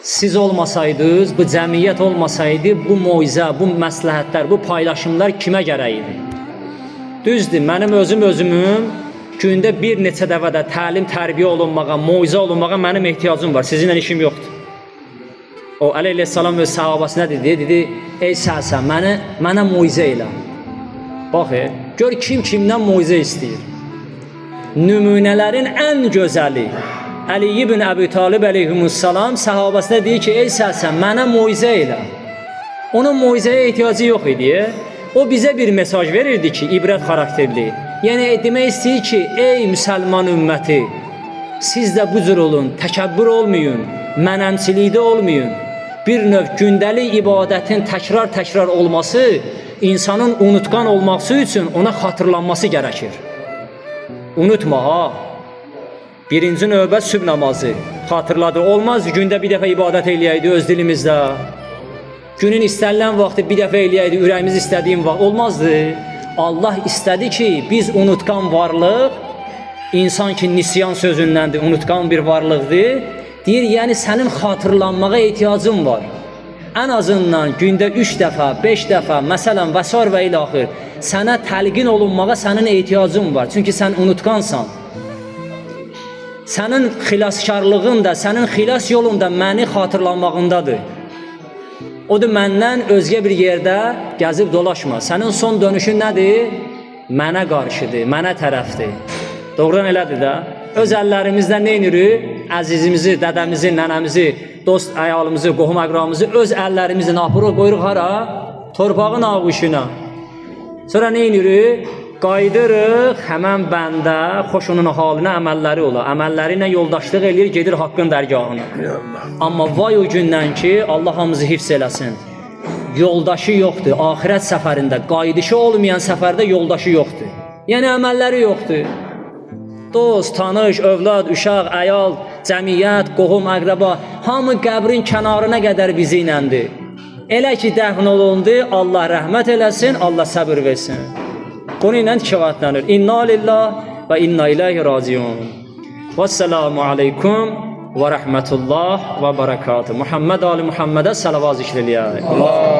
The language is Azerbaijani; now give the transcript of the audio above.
siz olmasaydınız, bu cəmiyyət olmasaydı, bu moizə, bu məsləhətlər, bu paylaşımlar kimə gərək idi? Düzdür, mənim özümün gündə bir neçə dəfədə təlim, tərbiyə olunmağa, moizə olunmağa mənim ehtiyacım var. Sizinlə işim yoxdur. O Əleyhisselam öz sahabasına dedi, ey səhsən, mənə moizə elə. Bax, gör kim kimdən moizə istəyir. Nümunələrin ən gözəli Əli ibn Əbi Talib əleyhissalam sahabasına deyir ki, ey səhsən, mənə moizə elə. Onun moizəyə ehtiyacı yox idi. O bizə bir mesaj verirdi ki, ibrət xarakterli. Yəni, demək istəyir ki, ey müsəlman ümməti, siz də bu cür olun, təkəbbür olmayın, mənəmçilikdə olmayın. Bir növ gündəlik ibadətin təkrar olması, insanın unutqan olması üçün ona xatırlanması gərəkir. Unutma, ha! Birinci növbə sübh namazı. Xatırladı. Olmaz gündə bir dəfə ibadət eləyəydi öz dilimizdə. Günün istənilən vaxtı bir dəfə eləyəydi, ürəyimiz istədiyin vaxt. Olmazdı. Allah istədi ki, biz unutqan varlıq, insan ki, nisyan sözündəndir, unutqan bir varlıqdır. Deyir, yəni sənin xatırlanmağa ehtiyacın var. Ən azından gündə 3 dəfə, 5 dəfə, məsələn, və s. və ilaxır, sənə təlqin olunmağa sənin ehtiyacın var. Çünki sən unutqansan. Sənin xilaskarlığın da, sənin xilas yolun da məni xatırlanmağındadır. Odur, məndən özgə bir yerdə gəzib dolaşma. Sənin son dönüşün nədir? Mənə qarşıdır, mənə tərəfdir. Doğrudan elədir də. Öz əllərimizdə nə edirik? Əzizimizi, dədəmizi, nənəmizi, dost əyalımızı, qohum əqramızı öz əllərimizlə apırıq, qoyuruq hara? Torpağın ağuşuna. Sonra nə edirik? Qaydırıq həmən bəndə xoş onun halinə əməlləri ola. Əməlləri ilə yoldaşlıq eləyir, gedir haqqın dərgahına. Amma vay o gündən ki, Allah hamımızı hifz eləsin. Yoldaşı yoxdur. Axirət səfərində, qaydışı olmayan səfərdə yoldaşı yoxdur. Yəni əməlləri yoxdur. Dost, tanış, övlad, uşaq, əyal, cəmiyyət, qohum, əqrəba, hamı qəbrin kənarına qədər bizi iləndir. Elə ki, dəfn olundu, Allah rəhmət eləsin, Allah səbir versin. Konu ilə kifayətlənir. İnna lillah və inna ileyhi raciun. Vəssalamu aleykum və rəhmətullah və bərəkatuhu. Muhammed ali Muhammedə salavat zikr eləyək.